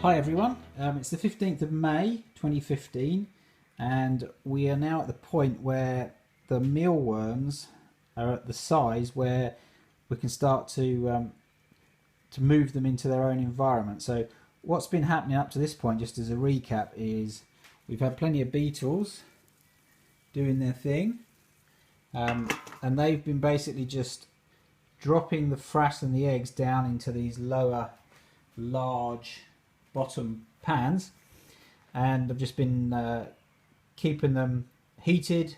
Hi everyone, it's the 15th of May 2015 and we are now at the point where the mealworms are at the size where we can start to move them into their own environment. So what's been happening up to this point, just as a recap, is we've had plenty of beetles doing their thing, and they've been basically just dropping the frass and the eggs down into these lower large bottom pans, and I've just been keeping them heated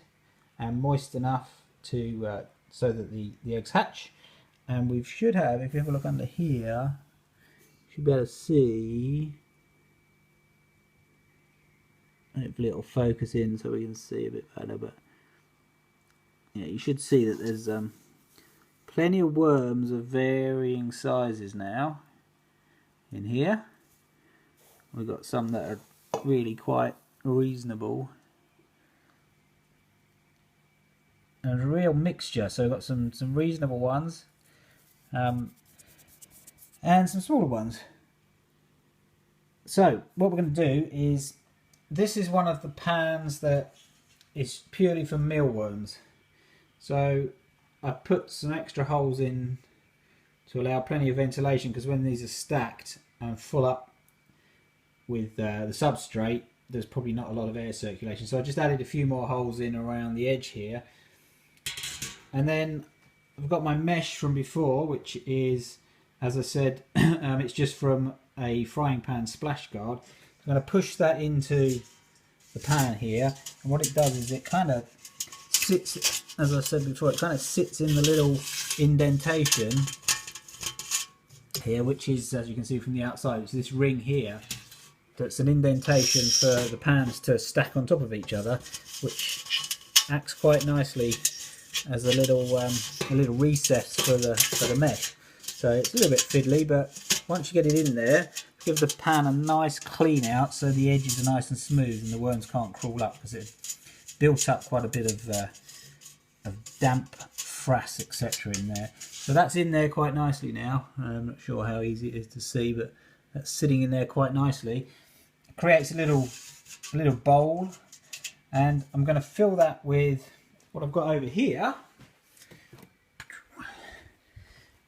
and moist enough to so that the eggs hatch. And we should have, if you have a look under here, you should be able to see, hopefully it'll focus in so we can see a bit better, but yeah, you should see that there's plenty of worms of varying sizes now in here. We've got some that are really quite reasonable, and a real mixture. So we've got some reasonable ones, and some smaller ones. So what we're going to do is, this is one of the pans that is purely for mealworms. So I put some extra holes in to allow plenty of ventilation, because when these are stacked and full up with the substrate, there's probably not a lot of air circulation. So I just added a few more holes in around the edge here. And then I've got my mesh from before, which is, as I said, it's just from a frying pan splash guard. I'm going to push that into the pan here, and what it does is it kind of sits, as I said before, it kind of sits in the little indentation here, which is, as you can see from the outside, it's this ring here that's an indentation for the pans to stack on top of each other, which acts quite nicely as a little recess for the mesh. So it's a little bit fiddly, but once you get it in there, give the pan a nice clean out so the edges are nice and smooth and the worms can't crawl up, because it's built up quite a bit of damp frass, etc. in there. So that's in there quite nicely now. I'm not sure how easy it is to see, but that's sitting in there quite nicely. It creates a little bowl, and I'm going to fill that with what I've got over here.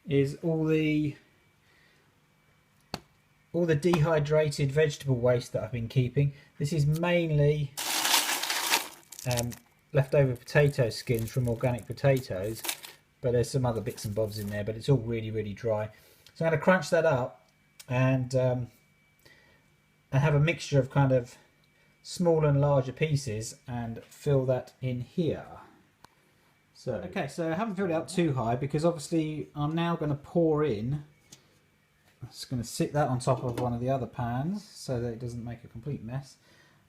Is all the dehydrated vegetable waste that I've been keeping. This is mainly leftover potato skins from organic potatoes, but there's some other bits and bobs in there, but it's all really dry. So I'm going to crunch that up and have a mixture of kind of small and larger pieces and fill that in here. So okay, so I haven't filled it up too high, because obviously I'm now going to pour in. I'm just going to sit that on top of one of the other pans so that it doesn't make a complete mess.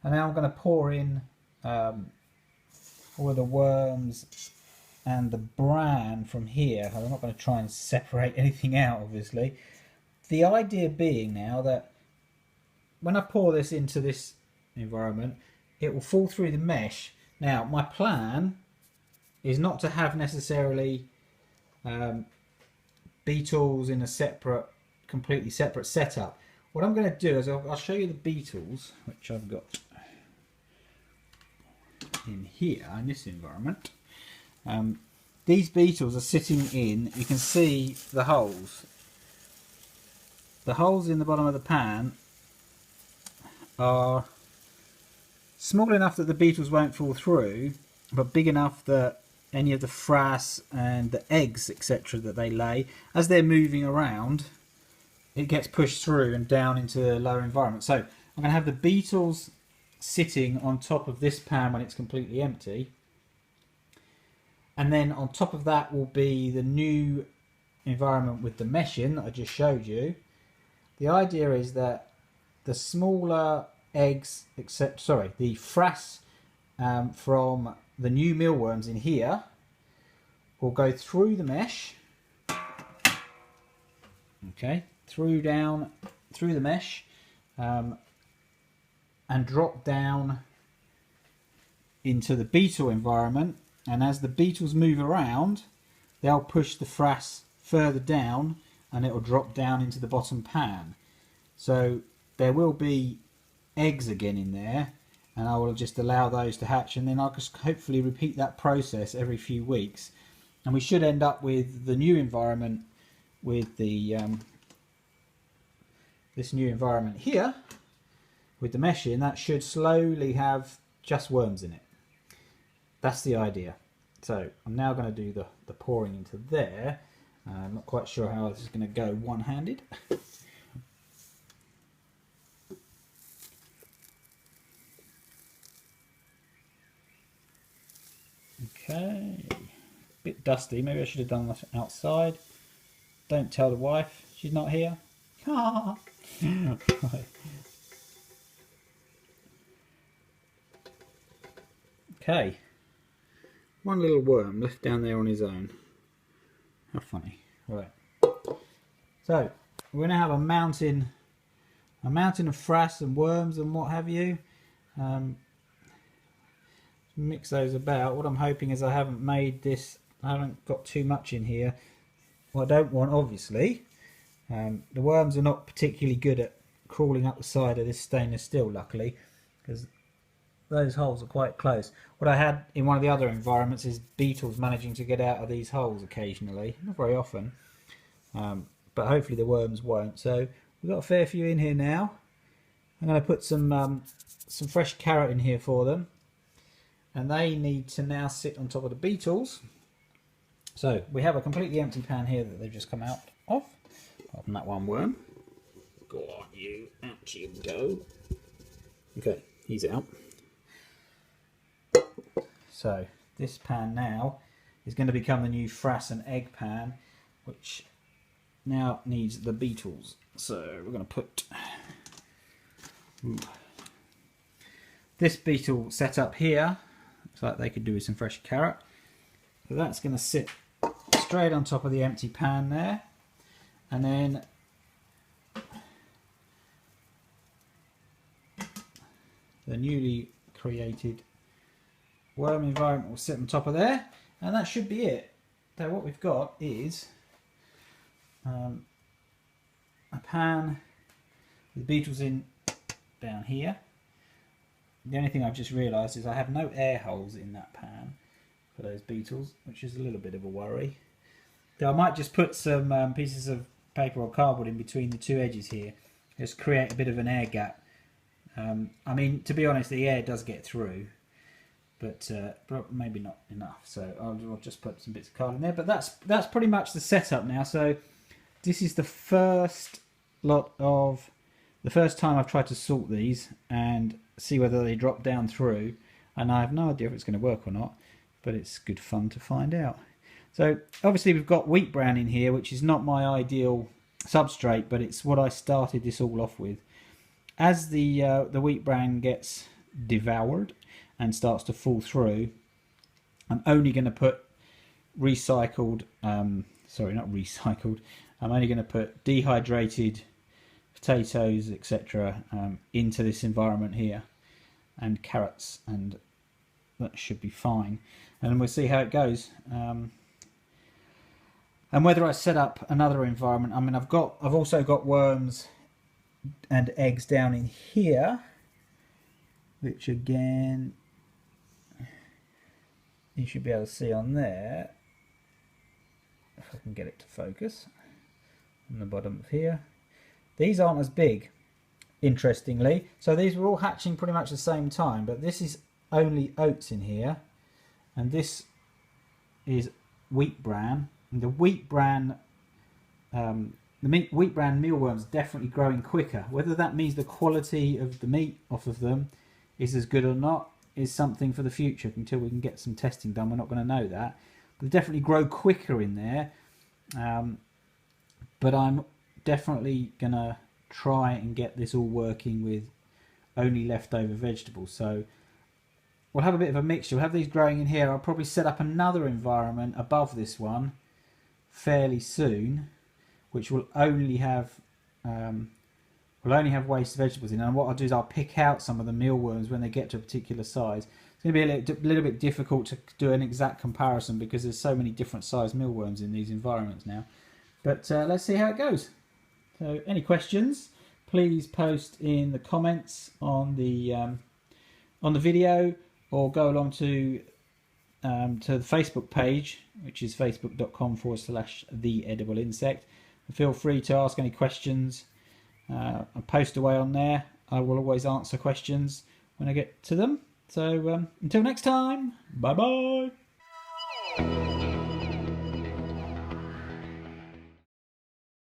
And now I'm going to pour in all of the worms and the bran from here. I'm not going to try and separate anything out, obviously. The idea being now that when I pour this into this environment, it will fall through the mesh. Now my plan is not to have necessarily beetles in a completely separate setup. What I'm going to do is I'll show you the beetles, which I've got in here in this environment. These beetles are sitting in, you can see the holes. The holes in the bottom of the pan are small enough that the beetles won't fall through, but big enough that any of the frass and the eggs, etc., that they lay, as they're moving around, it gets pushed through and down into the lower environment. So I'm going to have the beetles sitting on top of this pan when it's completely empty, and then on top of that will be the new environment with the mesh in that I just showed you. The idea is that the smaller eggs, the frass from the new mealworms in here will go through the mesh, okay, through the mesh, and drop down into the beetle environment. And as the beetles move around, they'll push the frass further down and it will drop down into the bottom pan. So there will be eggs again in there, and I will just allow those to hatch, and then I'll just hopefully repeat that process every few weeks, and we should end up with the new environment with the this new environment here with the mesh in. That should slowly have just worms in it. That's the idea. So I'm now going to do the pouring into there. I'm not quite sure how this is going to go one-handed. Okay, bit dusty. Maybe I should have done that outside. Don't tell the wife, she's not here. Okay, one little worm left down there on his own. How funny. Right. So we're going to have a mountain of frass and worms and what have you. Mix those about. What I'm hoping is I haven't got too much in here. What I don't want, obviously, the worms are not particularly good at crawling up the side of this stainless steel, luckily, because those holes are quite close. What I had in one of the other environments is beetles managing to get out of these holes occasionally, not very often, but hopefully the worms won't. So we've got a fair few in here now. I'm going to put some fresh carrot in here for them, and they need to now sit on top of the beetles. So we have a completely empty pan here that they've just come out of, apart from that one worm. Go on, you, out you go. Okay, he's out. So this pan now is going to become the new frass and egg pan, which now needs the beetles. So we're going to put this beetle set up here. Looks like they could do with some fresh carrot. So that's going to sit straight on top of the empty pan there, and then the newly created worm environment will sit on top of there, and that should be it. So what we've got is a pan with beetles in down here. The only thing I've just realised is I have no air holes in that pan for those beetles, which is a little bit of a worry. So I might just put some pieces of paper or cardboard in between the two edges here, just create a bit of an air gap. I mean, to be honest, the air does get through, but maybe not enough. So I'll just put some bits of card in there. But that's pretty much the setup now. So this is the first time I've tried to sort these and see whether they drop down through, and I have no idea if it's going to work or not, but it's good fun to find out. So obviously we've got wheat bran in here, which is not my ideal substrate, but it's what I started this all off with. As the wheat bran gets devoured and starts to fall through, I'm only going to put recycled, sorry, not recycled, I'm only going to put dehydrated potatoes, etc. Into this environment here, and carrots, and that should be fine. And we'll see how it goes. And whether I set up another environment, I mean, I've also got worms and eggs down in here, which again you should be able to see on there, if I can get it to focus, on the bottom of here. These aren't as big, interestingly. So these were all hatching pretty much the same time, but this is only oats in here, and this is wheat bran. And the wheat bran mealworms definitely growing quicker. Whether that means the quality of the meat off of them is as good or not is something for the future. Until we can get some testing done, we're not going to know that. But they definitely grow quicker in there. But I'm definitely going to try and get this all working with only leftover vegetables. So we'll have a bit of a mixture. We'll have these growing in here. I'll probably set up another environment above this one fairly soon, which will only have waste vegetables in. And what I'll do is I'll pick out some of the mealworms when they get to a particular size. It's going to be a little bit difficult to do an exact comparison because there's so many different size mealworms in these environments now. But let's see how it goes. So any questions, please post in the comments on the video, or go along to the Facebook page, which is facebook.com/theedible-insect. Feel free to ask any questions. I post away on there. I will always answer questions when I get to them. So until next time, bye bye.